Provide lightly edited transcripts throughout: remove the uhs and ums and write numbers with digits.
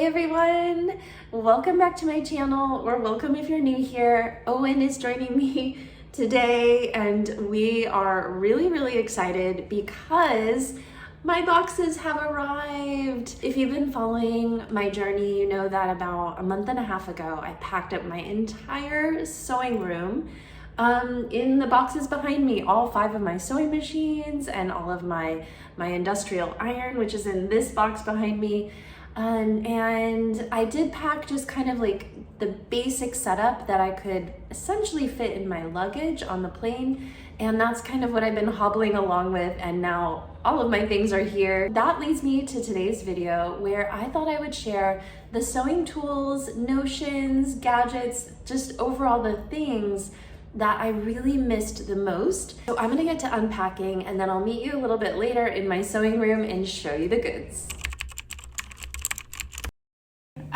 Hey everyone, welcome back to my channel, or welcome if you're new here. Owen is joining me today and we are really excited because my boxes have arrived. If you've been following my journey, you know that about a month and a half ago, I packed up my entire sewing room in the boxes behind me, all 5 of my sewing machines and all of my industrial iron, which is in this box behind me. And I did pack just kind of like the basic setup that I could essentially fit in my luggage on the plane. And that's kind of what I've been hobbling along with. And now all of my things are here. That leads me to today's video where I thought I would share the sewing tools, notions, gadgets, just overall the things that I really missed the most. So I'm gonna get to unpacking and then I'll meet you a little bit later in my sewing room and show you the goods.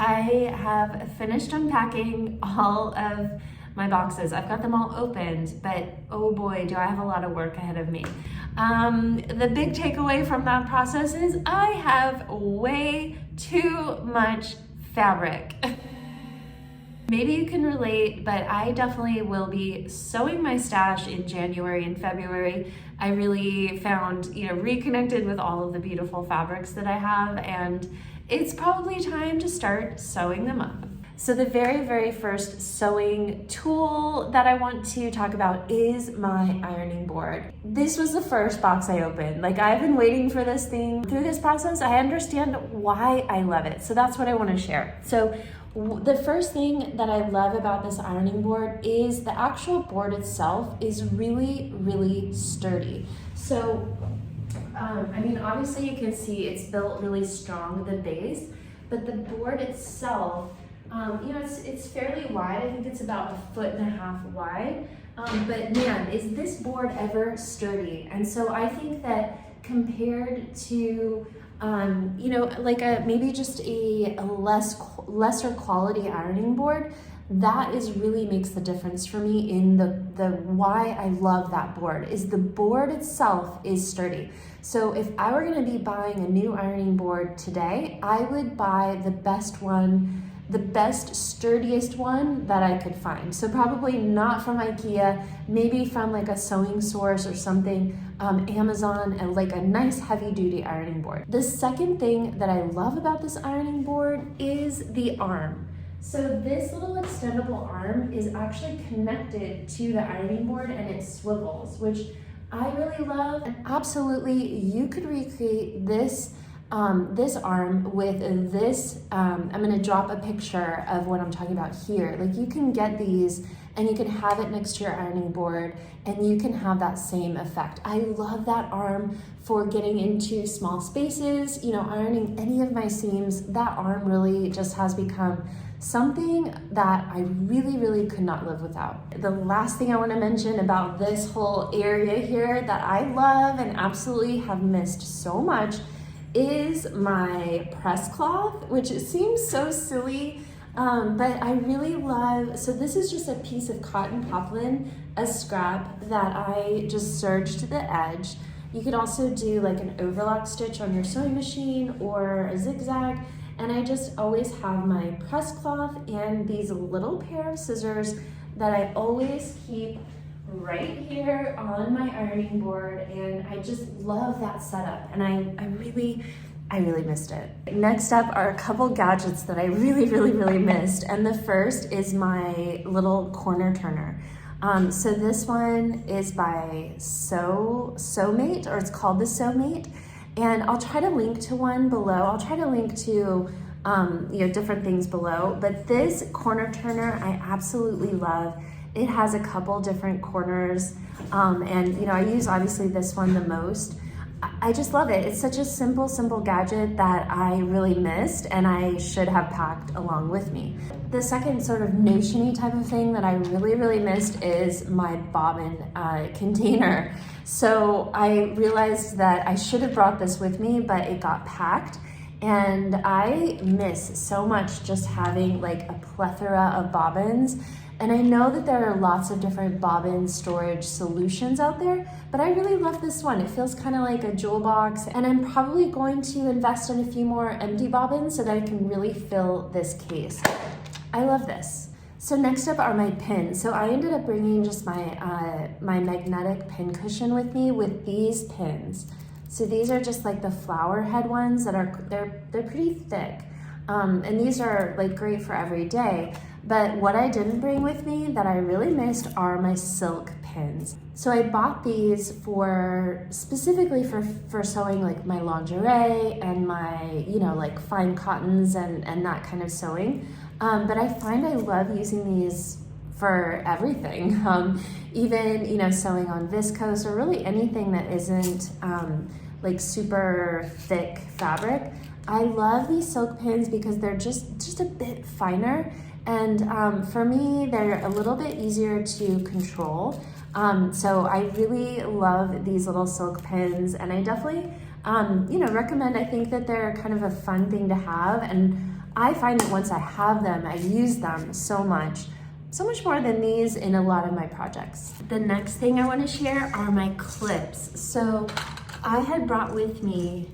I have finished unpacking all of my boxes. I've got them all opened, but oh boy, do I have a lot of work ahead of me. The big takeaway from that process is I have way too much fabric. Maybe you can relate, but I definitely will be sewing my stash in January and February. I really found, reconnected with all of the beautiful fabrics that I have, and it's probably time to start sewing them up. So the very first sewing tool that I want to talk about is my ironing board. This was the first box I opened. Like, I've been waiting for this thing. Through this process, I understand why I love it. So that's what I want to share. So the first thing that I love about this ironing board is the actual board itself is really sturdy. So obviously you can see it's built really strong, the base, but the board itself, it's fairly wide. I think it's about 1.5 feet wide. But man, is this board ever sturdy? And so I think that compared to, maybe just a lesser quality ironing board, that is really makes the difference for me in the why I love that board is the board itself is sturdy. So if I were going to be buying a new ironing board today, I would buy the best one, the best sturdiest one that I could find. So probably not from IKEA, maybe from like a Sewing Source or something, Amazon, and like a nice heavy duty ironing board. The second thing that I love about this ironing board is the arm. So this little extendable arm is actually connected to the ironing board and it swivels, which I really love. And absolutely, you could recreate this this arm with this. I'm gonna drop a picture of what I'm talking about here. Like, you can get these and you can have it next to your ironing board and you can have that same effect. I love that arm for getting into small spaces, ironing any of my seams. That arm really just has become something that I really could not live without. The last thing I want to mention about this whole area here that I love and absolutely have missed so much is my press cloth, which it seems so silly, but I really love. So this is just a piece of cotton poplin, a scrap that I just serged to the edge. You could also do like an overlock stitch on your sewing machine or a zigzag. And I just always have my press cloth and these little pair of scissors that I always keep right here on my ironing board. And I just love that setup. And I really missed it. Next up are a couple gadgets that I really missed. And the first is my little corner turner. So this one is by Sewmate, or it's called the Sewmate. And I'll try to link to one below. I'll try to link to different things below. But this corner turner I absolutely love. It has a couple different corners, and I use obviously this one the most. I just love it. It's such a simple gadget that I really missed and I should have packed along with me. The second sort of notion-y type of thing that I really missed is my bobbin container. So I realized that I should have brought this with me, but it got packed. And I miss so much just having like a plethora of bobbins And I know that there are lots of different bobbin storage solutions out there, but I really love this one. It feels kind of like a jewel box, and I'm probably going to invest in a few more empty bobbins so that I can really fill this case. I love this. So next up are my pins. So I ended up bringing just my my magnetic pin cushion with me with these pins. So these are just like the flower head ones that are, they're pretty thick. And these are like great for every day. But what I didn't bring with me that I really missed are my silk pins. So I bought these specifically for sewing like my lingerie and my, you know, like fine cottons and that kind of sewing. But I find I love using these for everything. Even, you know, sewing on viscose or really anything that isn't like super thick fabric. I love these silk pins because they're just a bit finer. And for me, they're a little bit easier to control. So I really love these little silk pins, and I definitely, you know, recommend. I think that they're kind of a fun thing to have, and I find that once I have them, I use them so much more than these in a lot of my projects. The next thing I want to share are my clips. So I had brought with me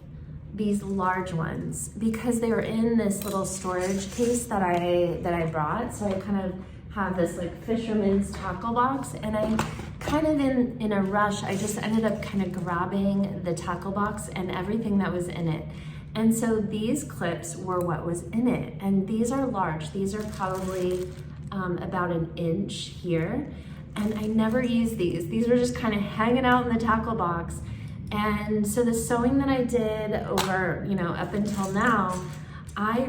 these large ones because they were in this little storage case that I brought. So I kind of have this like fisherman's tackle box, and I kind of in a rush, I just ended up kind of grabbing the tackle box and everything that was in it. And so these clips were what was in it. And these are large. These are probably about an inch here. And I never used these. These were just kind of hanging out in the tackle box. And so the sewing that I did over, you know, up until now, I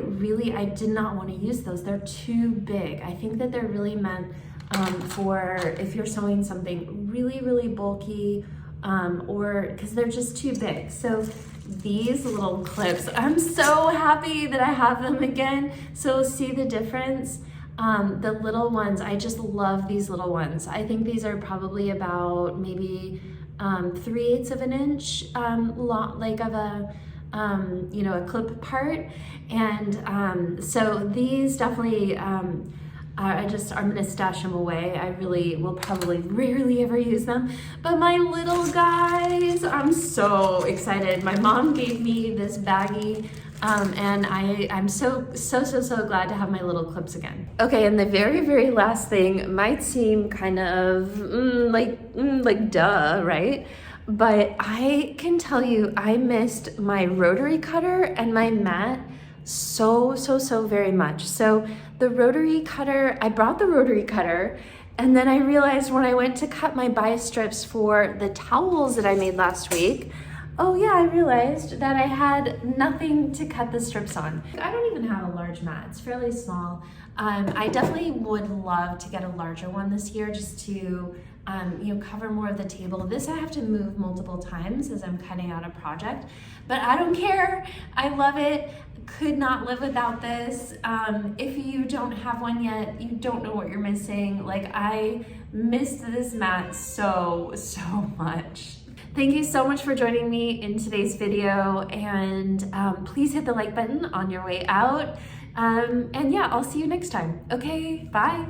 did not want to use those. They're too big. I think that they're really meant for if you're sewing something really, really bulky, or because they're just too big. So these little clips, I'm so happy that I have them again. So see the difference? The little ones, I just love these little ones. I think these are probably about maybe 3/8 of an inch long, like of a you know, a clip part. And so these definitely I'm gonna stash them away. I really will probably rarely ever use them, but my little guys, I'm so excited. My mom gave me this baggie, and I'm so glad to have my little clips again. Okay, and the very last thing might seem kind of like duh, right? But I can tell you, I missed my rotary cutter and my mat so very much. So the rotary cutter, I brought the rotary cutter, and then I realized when I went to cut my bias strips for the towels that I made last week, oh yeah, I realized that I had nothing to cut the strips on. I don't even have a large mat, it's fairly small. I definitely would love to get a larger one this year just to you know, cover more of the table. This I have to move multiple times as I'm cutting out a project, but I don't care. I love it. Could not live without this. If you don't have one yet, you don't know what you're missing. Like, I missed this mat so much. Thank you so much for joining me in today's video, and please hit the like button on your way out. And yeah, I'll see you next time. Okay, bye.